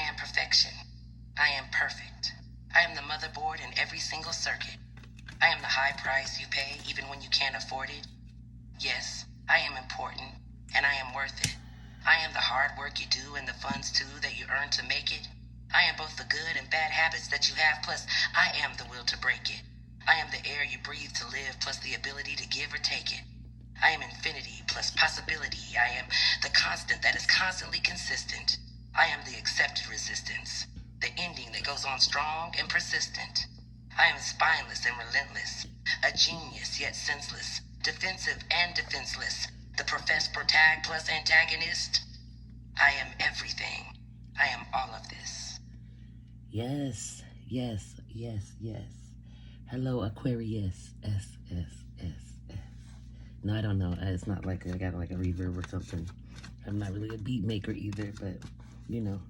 am perfection. I am perfect. I am the motherboard in every single circuit. I am the high price you pay even when you can't afford it. Yes, I am important, and I am worth it. I am the hard work you do and the funds too that you earn to make it. I am both the good and bad habits that you have, plus I am the will to break it. I am the air you breathe to live, plus the ability to give or take it. I am infinity plus possibility. I am the constant that is constantly consistent. I am the accepted resistance, the ending that goes on strong and persistent. I am spineless and relentless, a genius yet senseless, defensive and defenseless, the professed protag plus antagonist. I am everything. I am all of this. Yes, yes, yes, yes. Hello, Aquarius. S, S, S, S. No, I don't know. It's not like I got like a reverb or something. I'm not really a beat maker either, but, you know,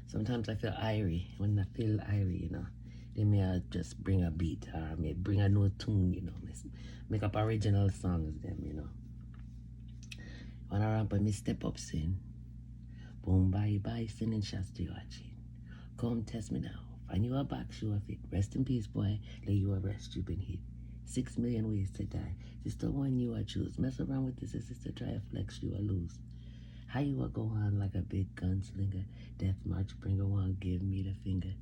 sometimes I feel irie. When I feel irie, you know, then may just bring a beat or may bring a new tune, you know, make up original songs them, you know. When I ramp me step up sin, boom, bye, sin and shots to watching. Come test me now. Find you a back show of it. Rest in peace, boy. Lay you a rest, you been hit. 6 million ways to die. This the one you a choose. Mess around with this sister, try to flex, you a lose. How you a go on like a big gunslinger? Death march bringer one, give me the finger.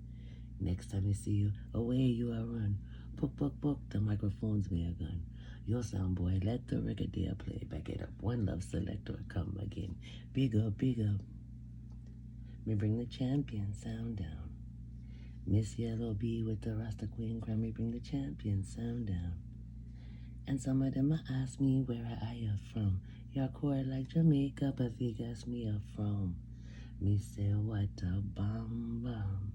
Next time you see you, away you a run. Book, the microphone's me a gun. Your sound boy, let the record there play. Back it up. One love selector, come again. Big up. Me bring the champion sound down. Miss Yellow Bee with the Rasta Queen crown, me bring the champion sound down. And some of them ask me where I am from. Your core like Jamaica, but Vegas me up from. Me say what a bomb.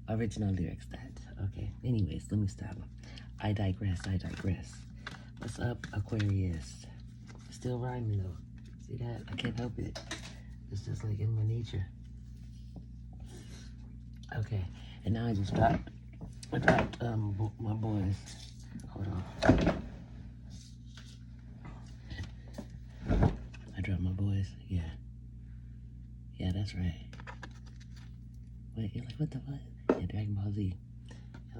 Original lyrics that. Okay. Anyways, let me stop. I digress. What's up, Aquarius? Still rhyming though. See that? I can't help it. It's just like in my nature. Okay, and now I dropped my boys. Hold on. I dropped my boys. Yeah, that's right. Wait, you're like, what the fuck? Yeah, Dragon Ball Z. I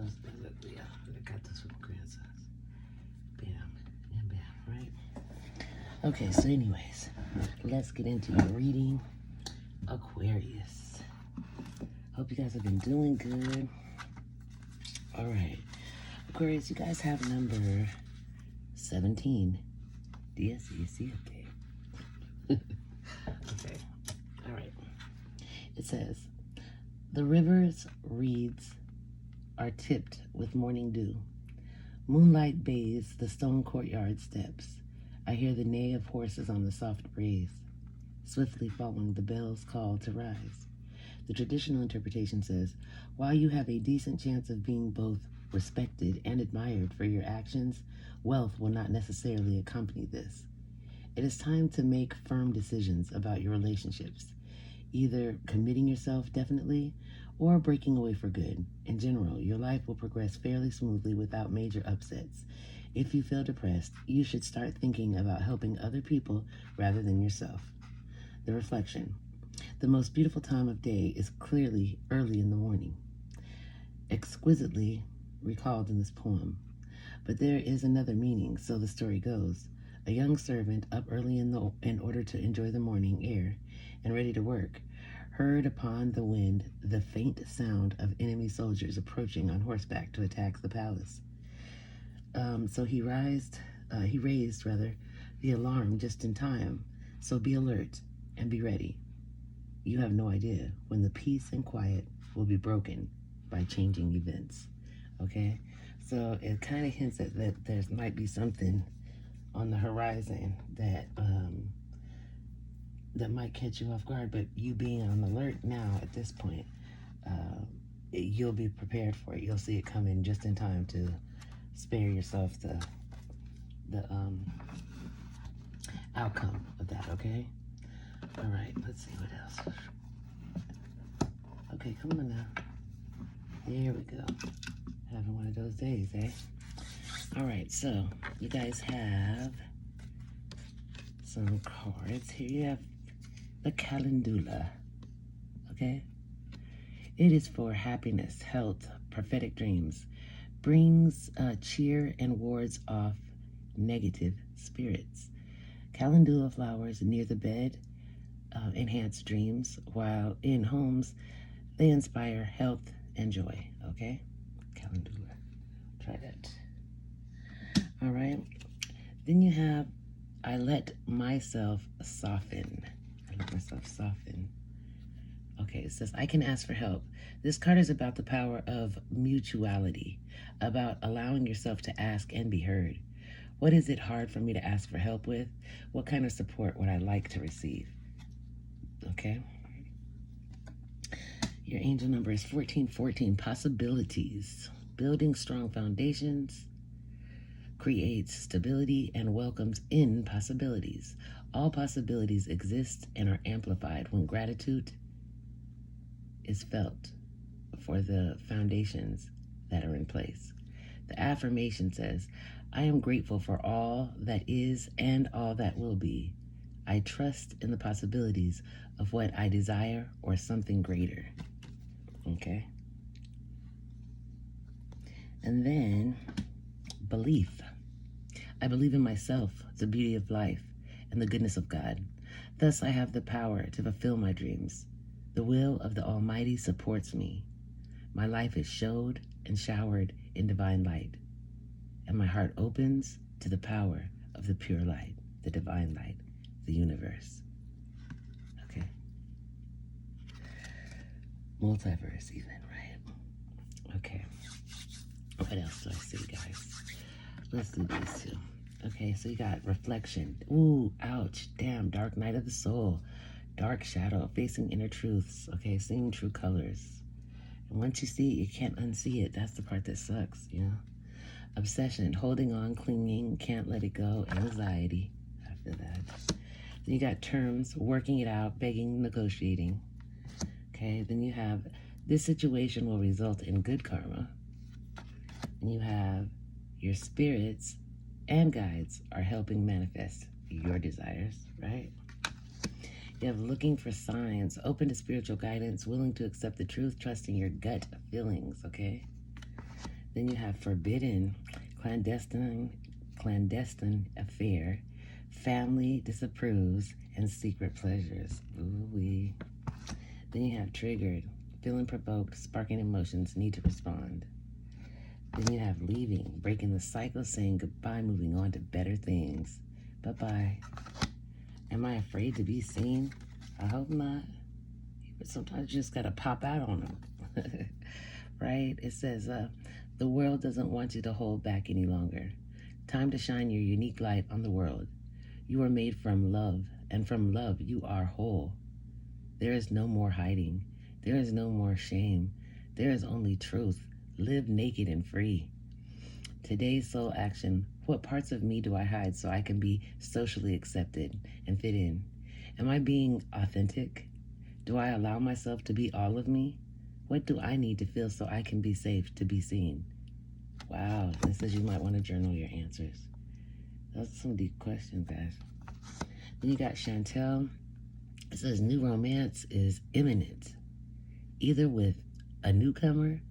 got this from my grandsons. Bam, and bam, right? Okay, so anyways, let's get into your reading, Aquarius. Hope you guys have been doing good. All right, Aquarius, you guys have number 17. DSEC, okay. Okay, all right. It says, the river's reeds are tipped with morning dew. Moonlight bathes the stone courtyard steps. I hear the neigh of horses on the soft breeze, swiftly following the bell's call to rise. The traditional interpretation says, while you have a decent chance of being both respected and admired for your actions, wealth will not necessarily accompany this. It is time to make firm decisions about your relationships, either committing yourself definitely or breaking away for good. In general, your life will progress fairly smoothly without major upsets. If you feel depressed, you should start thinking about helping other people rather than yourself. The reflection. The most beautiful time of day is clearly early in the morning, exquisitely recalled in this poem. But there is another meaning, so the story goes. A young servant, up early in order to enjoy the morning air and ready to work, heard upon the wind the faint sound of enemy soldiers approaching on horseback to attack the palace. So he raised the alarm just in time. So be alert and be ready. You have no idea when the peace and quiet will be broken by changing events. Okay? So it kind of hints at that there might be something on the horizon that that might catch you off guard, but you being on alert now at this point, you'll be prepared for it. You'll see it coming just in time to spare yourself the outcome of that, okay? All right, let's see what else. Okay, come on now. There we go. Having one of those days, eh? All right, so you guys have some cards. Here you have the calendula, okay? It is for happiness, health, prophetic dreams. Brings cheer and wards off negative spirits. Calendula flowers near the bed enhance dreams, while in homes they inspire health and joy. Okay? Calendula. Try that. All right. Then you have I let myself soften. I let myself soften. Okay, it says I can ask for help. This card is about the power of mutuality, about allowing yourself to ask and be heard. What is it hard for me to ask for help with? What kind of support would I like to receive? Okay. Your angel number is 1414. Possibilities. Building strong foundations creates stability and welcomes in possibilities. All possibilities exist and are amplified when gratitude is felt for the foundations that are in place. The affirmation says, I am grateful for all that is and all that will be. I trust in the possibilities of what I desire or something greater. Okay? And then, belief. I believe in myself, the beauty of life, and the goodness of God. Thus, I have the power to fulfill my dreams. The will of the Almighty supports me. My life is showed and showered in divine light, and my heart opens to the power of the pure light, the divine light, the universe. Okay. Multiverse even, right? Okay. What else do I see, guys? Let's do these two. Okay, so you got reflection. Ooh, ouch, damn, dark night of the soul. Dark shadow, facing inner truths. Okay, seeing true colors. And once you see it, you can't unsee it. That's the part that sucks, you know? Obsession, holding on, clinging, can't let it go. Anxiety, I feel that. Then you got terms, working it out, begging, negotiating. Okay, then you have, this situation will result in good karma. And you have, your spirits and guides are helping manifest your desires, right? You have looking for signs, open to spiritual guidance, willing to accept the truth, trusting your gut feelings, okay? Then you have forbidden, clandestine affair, family disapproves, and secret pleasures. Ooh-wee. Then you have triggered, feeling provoked, sparking emotions, need to respond. Then you have leaving, breaking the cycle, saying goodbye, moving on to better things. Bye-bye. Am I afraid to be seen? I hope not. But sometimes you just got to pop out on them. Right? It says, the world doesn't want you to hold back any longer. Time to shine your unique light on the world. You are made from love, and from love you are whole. There is no more hiding. There is no more shame. There is only truth. Live naked and free. Today's soul action. What parts of me do I hide so I can be socially accepted and fit in? Am I being authentic? Do I allow myself to be all of me? What do I need to feel so I can be safe to be seen? Wow, this says you might want to journal your answers. Those are some deep questions, guys. Then you got Chantel. It says new romance is imminent, either with a newcomer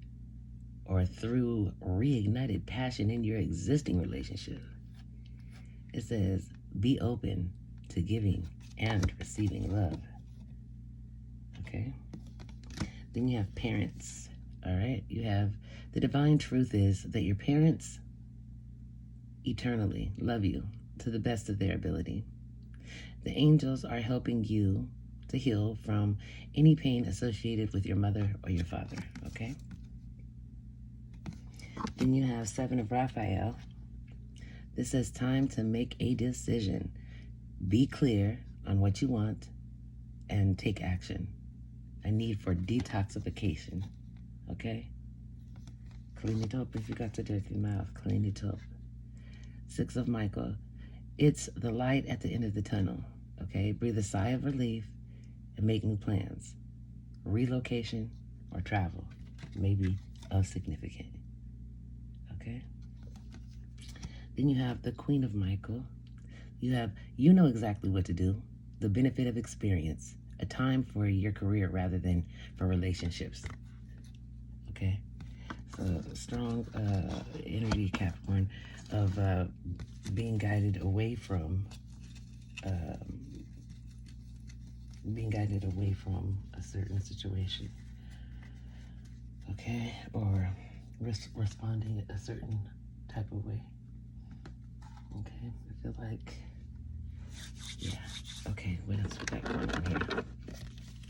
or through reignited passion in your existing relationship. It says, be open to giving and receiving love. Okay? Then you have parents. All right? You have, the divine truth is that your parents eternally love you to the best of their ability. The angels are helping you to heal from any pain associated with your mother or your father. Okay? Then you have Seven of Raphael. This says time to make a decision. Be clear on what you want and take action. A need for detoxification. Okay? Clean it up if you got the dirty mouth. Clean it up. Six of Michael. It's the light at the end of the tunnel. Okay? Breathe a sigh of relief and make new plans. Relocation or travel. Maybe of significance. Okay. Then you have the Queen of Michael. You know exactly what to do. The benefit of experience. A time for your career rather than for relationships. okay? So strong energy, Capricorn, of being guided away from a certain situation, okay? Or responding a certain type of way, okay? I feel like, yeah. Okay, what else we got going on here?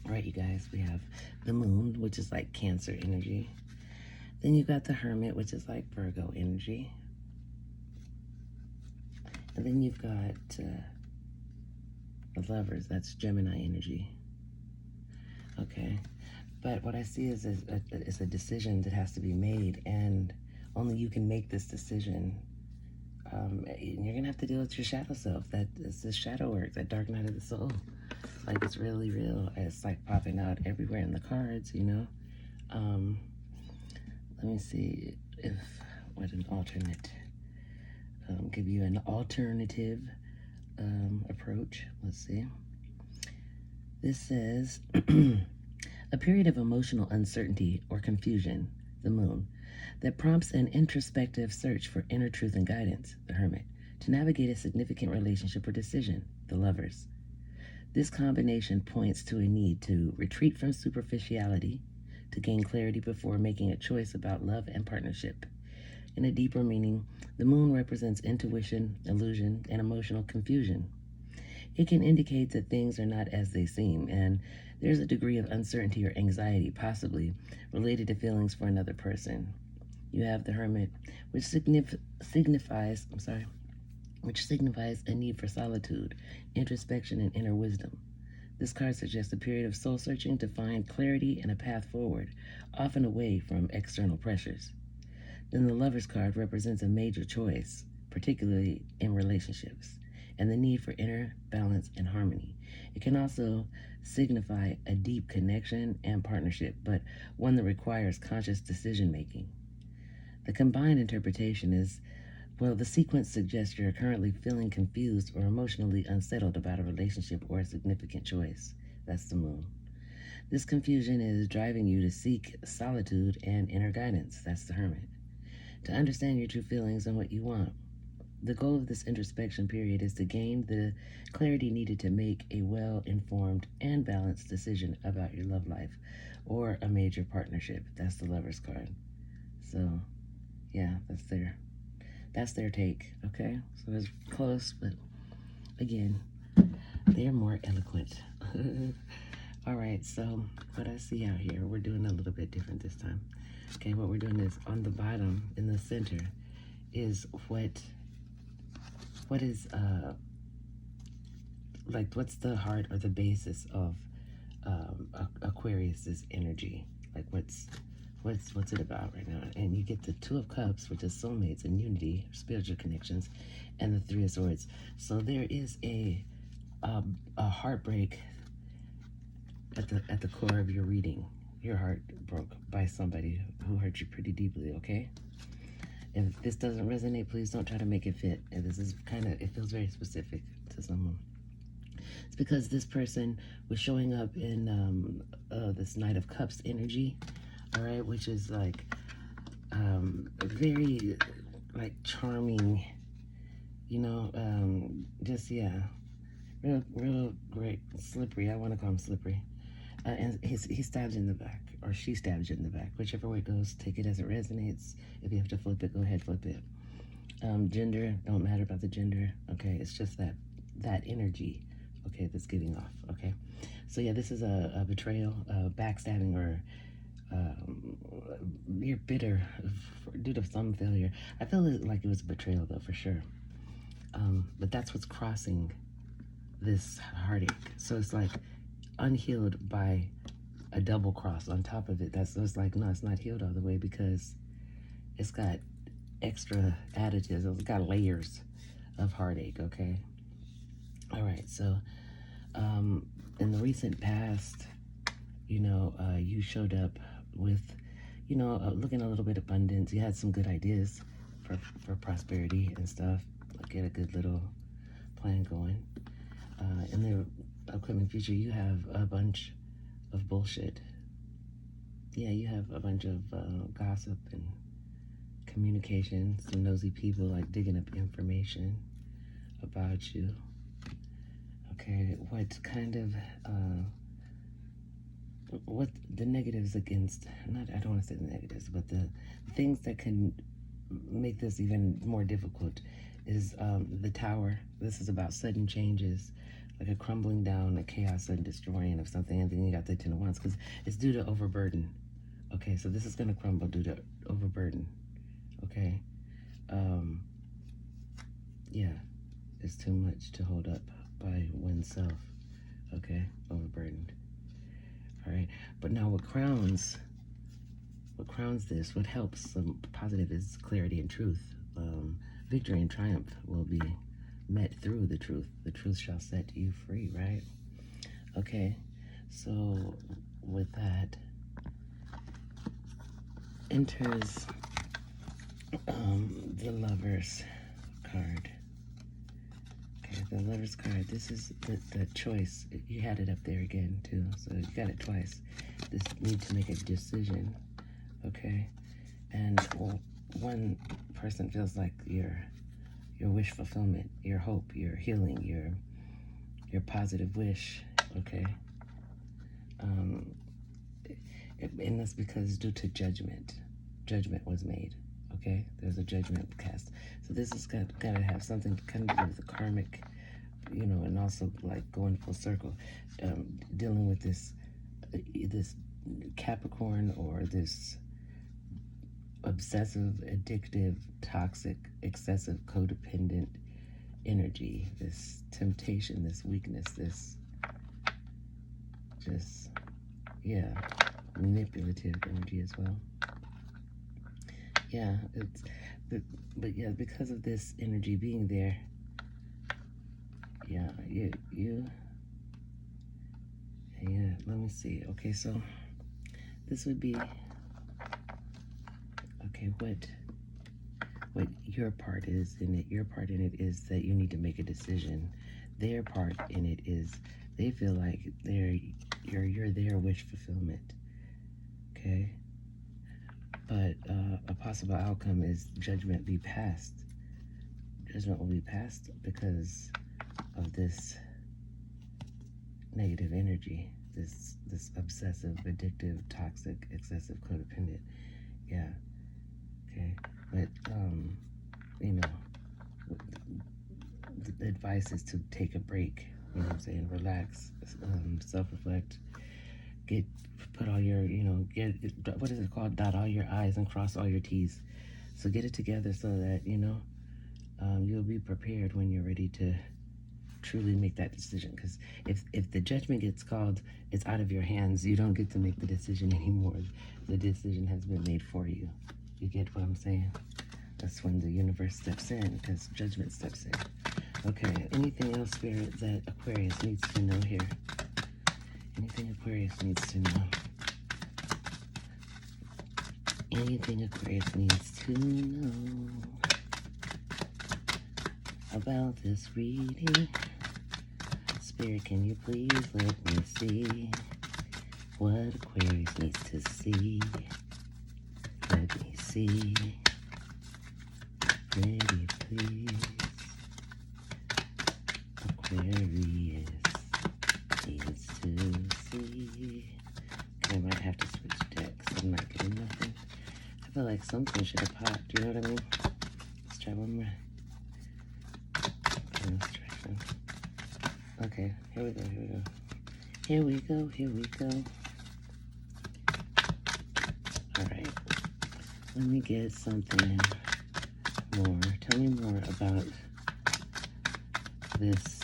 All right, you guys, we have the moon, which is like Cancer energy. Then you got the Hermit, which is like Virgo energy. And then you've got the Lovers, that's Gemini energy. Okay, but what I see is a decision that has to be made, and only you can make this decision. You're gonna have to deal with your shadow self. That is the shadow work, that dark night of the soul. Like, it's really real. It's like popping out everywhere in the cards, you know. Let me see if what an alternate. Give you an alternative approach. Let's see. This says a period of emotional uncertainty or confusion, the moon, that prompts an introspective search for inner truth and guidance, the Hermit, to navigate a significant relationship or decision, the Lovers. This combination points to a need to retreat from superficiality, to gain clarity before making a choice about love and partnership. In a deeper meaning, the moon represents intuition, illusion, and emotional confusion. It can indicate that things are not as they seem, and there's a degree of uncertainty or anxiety, possibly related to feelings for another person. You have the Hermit, which signifies a need for solitude, introspection, and inner wisdom. This card suggests a period of soul searching to find clarity and a path forward, often away from external pressures. Then the Lover's card represents a major choice, particularly in relationships, and the need for inner balance and harmony. It can also signify a deep connection and partnership, but one that requires conscious decision making. The combined interpretation is, well, the sequence suggests you're currently feeling confused or emotionally unsettled about a relationship or a significant choice. That's the moon. This confusion is driving you to seek solitude and inner guidance. That's the Hermit. To understand your true feelings and what you want. The goal of this introspection period is to gain the clarity needed to make a well-informed and balanced decision about your love life or a major partnership. That's the Lover's card. So, yeah, that's their take, okay? So it's close, but again, they're more eloquent. All right, so what I see out here, we're doing a little bit different this time. Okay, what we're doing is on the bottom in the center is what is like, what's the heart or the basis of Aquarius's energy? Like, what's it about right now? And you get the Two of Cups, which is soulmates and unity, spiritual connections, and the Three of Swords. So there is a heartbreak at the core of your reading. Your heart broke by somebody who hurt you pretty deeply, okay? If this doesn't resonate, please don't try to make it fit. And this is it feels very specific to someone. It's because this person was showing up in this Knight of Cups energy, all right, which is like very like charming, you know, just, yeah, real great, slippery. I want to call him slippery. And he stabs you in the back, or she stabs you in the back, whichever way it goes. Take it as it resonates. If you have to flip it, go ahead, flip it. Gender, don't matter about the gender, okay? It's just that energy, okay, that's giving off, okay? So yeah, this is a betrayal, backstabbing, or you're bitter due to some failure. I feel like it was a betrayal, though, for sure. But that's what's crossing this heartache. So it's like unhealed by a double cross on top of it. So it's like, no, it's not healed all the way because it's got extra additives. It's got layers of heartache, okay? All right, so in the recent past, you know, you showed up with, you know, looking a little bit abundance. You had some good ideas for prosperity and stuff. Get a good little plan going. In the upcoming future, you have a bunch of bullshit. yeah, you have a bunch of gossip and communication, some nosy people like digging up information about you. Okay, what kind of what the negatives against, not, I don't want to say the negatives, but the things that can make this even more difficult is the tower. This is about sudden changes, like a crumbling down, a chaos and destroying of something, and then you got the Ten of Wands, because it's due to overburden. Okay, so this is going to crumble due to overburden. Okay, yeah, it's too much to hold up by oneself. Okay, overburdened. All right, but now what crowns this, what helps some positive is clarity and truth. Victory and triumph will be met through the truth. The truth shall set you free, right? Okay, so with that enters the Lover's card. Okay, the Lover's card. This is the choice. You had it up there again too, so you got it twice. This need to make a decision. Okay, and one person feels like your wish fulfillment, your hope, your healing, your positive wish. Okay, and that's because due to judgment was made. Okay, there's a judgment cast. So this is got to have something kind of do with the karmic, you know, and also like going full circle, dealing with this Capricorn, or this obsessive, addictive, toxic, excessive, codependent energy, this temptation, this weakness, this just, yeah, manipulative energy as well. Yeah, but yeah, because of this energy being there, yeah, yeah, let me see. Okay, so this would be, okay, what your part is in it. Your part in it is that you need to make a decision. Their part in it is they feel like you're their wish fulfillment. Okay, but a possible outcome is judgment be passed. Judgment will be passed because of this negative energy, this obsessive, addictive, toxic, excessive, codependent. Yeah. Okay. But you know, the advice is to take a break. You know what I'm saying? Relax, self-reflect, put all your, you know, what is it called? Dot all your I's and cross all your T's. So get it together so that, you know, you'll be prepared when you're ready to truly make that decision. Because if the judgment gets called, it's out of your hands. You don't get to make the decision anymore. The decision has been made for you. You get what I'm saying? That's when the universe steps in, because judgment steps in. Okay, anything else, Spirit, that Aquarius needs to know here? Anything Aquarius needs to know? Anything Aquarius needs to know about this reading? Spirit, can you please let me see what Aquarius needs to see? Let me see. Pretty please. Aquarius needs to see. Okay, I might have to switch decks. I'm not getting nothing. I feel like something should have popped. Do you know what I mean? Let's try one more. Okay, let's try some. Okay, here we go, here we go. Here we go, here we go. Alright. Let me get something more. Tell me more about this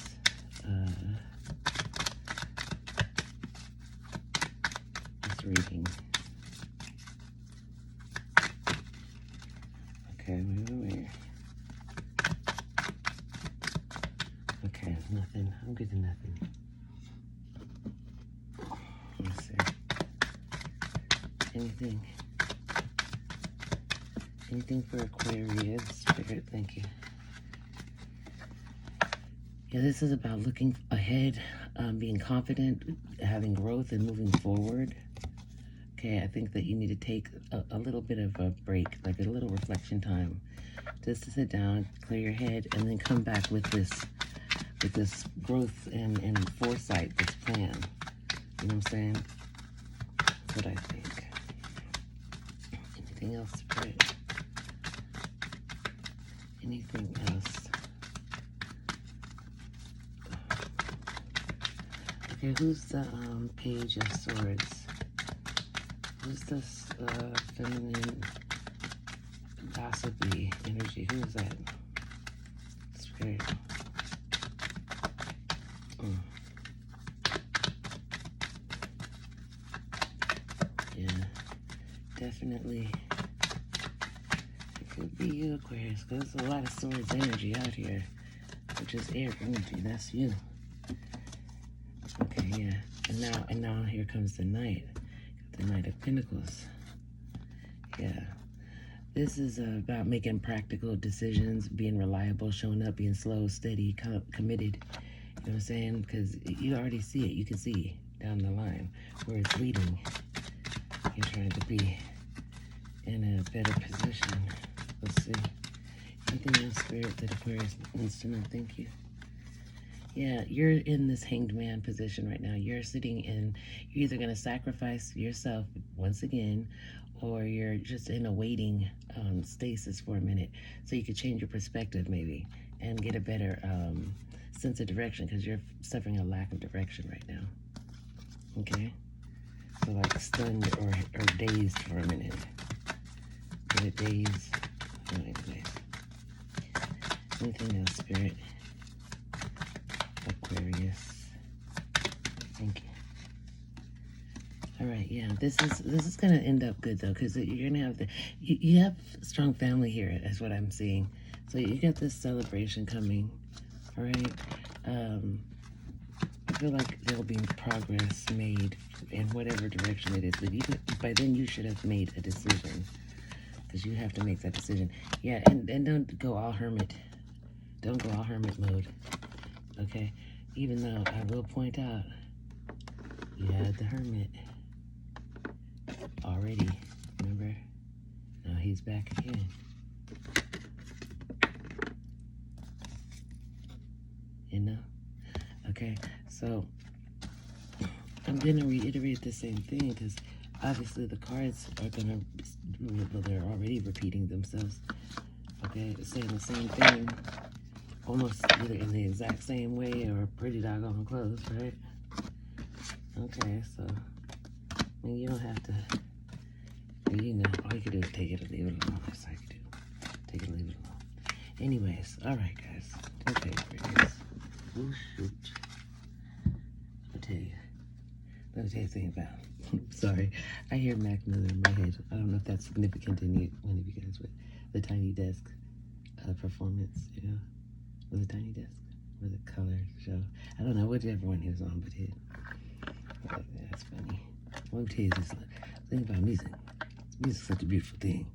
reading. Okay, wait. Okay, nothing. I'm getting nothing. Let's see. Anything for Aquarius? Spirit, thank you. Yeah, this is about looking ahead, being confident, having growth, and moving forward. okay? I think that you need to take a little bit of a break, like a little reflection time, just to sit down, clear your head, and then come back with this growth and foresight, this plan. You know what I'm saying? That's what I think. Anything else, Spirit? Anything else? Okay, who's the Page of Swords? Who's this feminine gossipy energy? Who is that? Spirit. Yeah, definitely. It could be you, Aquarius, because there's a lot of swords energy out here, which is air energy. That's you. Okay, yeah. And now here comes the Knight. The Knight of Pentacles. Yeah. This is about making practical decisions, being reliable, showing up, being slow, steady, committed. You know what I'm saying? Because you already see it. You can see down the line where it's leading. You're trying to be in a better position. Let's see. Anything else, Spirit, that Aquarius needs to know? Thank you. Yeah, you're in this hanged man position right now. You're sitting in, you're either going to sacrifice yourself once again, or you're just in a waiting stasis for a minute so you could change your perspective maybe and get a better sense of direction, because you're suffering a lack of direction right now. Okay? So like stunned or dazed for a minute. Get it dazed. Oh, anyways. Anything else, Spirit? Aquarius. Thank you. All right, yeah, this is gonna end up good though, because you're gonna have you have strong family here, is what I'm seeing. So you got this celebration coming. All right. I feel like there'll be progress made in whatever direction it is, but by then you should have made a decision, because you have to make that decision. Yeah, and don't go all hermit. Don't go all hermit mode. Okay, even though I will point out, you had the Hermit already, remember? Now he's back again. You know? Okay, so I'm going to reiterate the same thing, because obviously the cards are going to, well, they're already repeating themselves. Okay, saying the same thing. Almost either in the exact same way or pretty doggone close, right? Okay, so, I mean, you don't have to, you know, all you can do is take it or leave it alone. That's all you can do. Take it or leave it alone. Anyways, all right, guys. Okay, Aquarius. Oh, shoot. Let me tell you something about, sorry, I hear Mac Miller in my head. I don't know if that's significant to one of you guys, but the Tiny Desk performance, you know? Was it Tiny Desk? Was it Color Show? I don't know, whichever one he was on, but that's funny. Let me tell you this thing about music. Music's such a beautiful thing.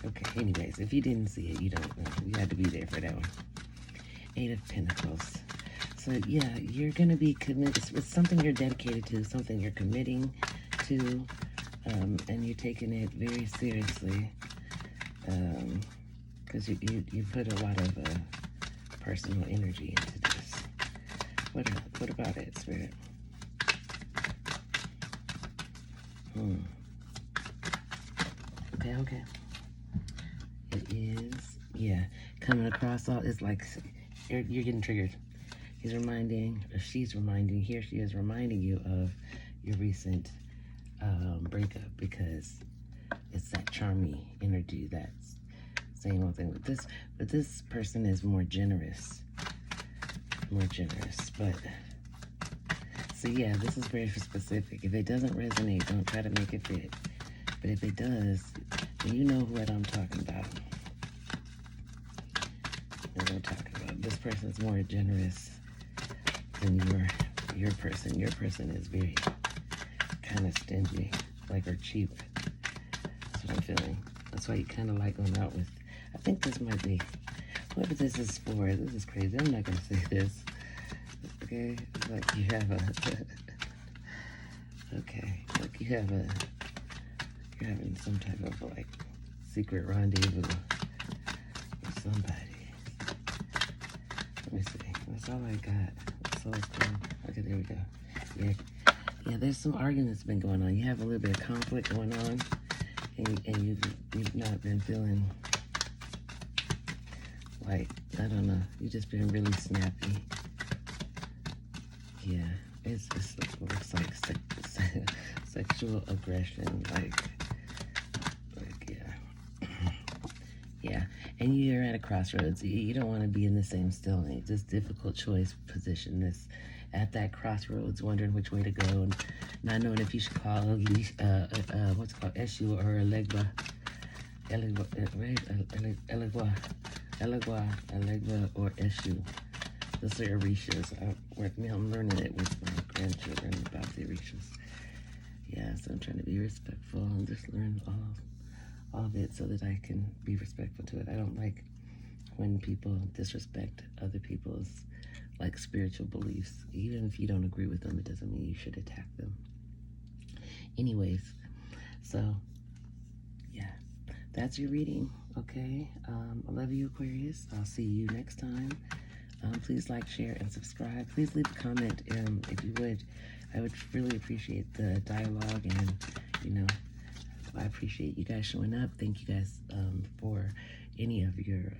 Okay, anyways, if you didn't see it, you don't know. You had to be there for that one. 8 of Pentacles. So, yeah, you're going to be committed. It's something you're dedicated to, something you're committing to, and you're taking it very seriously. Because you put a lot of personal energy into this. What about it, Spirit? Okay. It is, yeah, coming across all, it's like you're getting triggered. He's reminding, or she's reminding, he or she is reminding you of your recent breakup, because it's that charmy energy that's saying one thing. But this person is more generous. But so yeah, this is very specific. If it doesn't resonate, don't try to make it fit. But if it does, then you know what I'm talking about. What I'm talking about. This person's more generous than your person. Your person is very kind of stingy, like, or cheap. That's what I'm feeling. That's why you kind of like going out with. I think this might be, whoever this is for, this is crazy. I'm not going to say this. Okay? It's like you have Okay, like you're having some type of like secret rendezvous with somebody. Let me see. That's all I got. That's all it's going. Okay, there we go. Yeah, there's some arguments been going on. You have a little bit of conflict going on, and you've not been feeling like, I don't know, you've just been really snappy. Yeah, it looks like sexual aggression, like yeah. Yeah, and you're at a crossroads. You don't want to be in the same stalemate, this difficult choice position, this at that crossroads, wondering which way to go, and not knowing if you should call what's it called, Eshu or Elegua, Elegua or Eshu. Those are Orishas. I'm learning it with my grandchildren about the Orishas. Yeah, so I'm trying to be respectful and just learn all of it so that I can be respectful to it. I don't like when people disrespect other people's like spiritual beliefs. Even if you don't agree with them, it doesn't mean you should attack them. Anyways, so yeah, that's your reading. Okay, I love you, Aquarius. I'll see you next time. Please like, share, and subscribe. Please leave a comment if you would. I would really appreciate the dialogue, and I appreciate you guys showing up. Thank you guys for any of your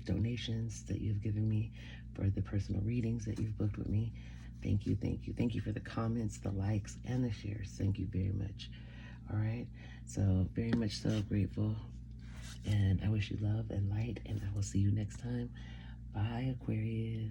donations that you've given me, for the personal readings that you've booked with me. Thank you, thank you. Thank you for the comments, the likes, and the shares. Thank you very much. All right, so very much so grateful, and I wish you love and light, and I will see you next time. Bye, Aquarius.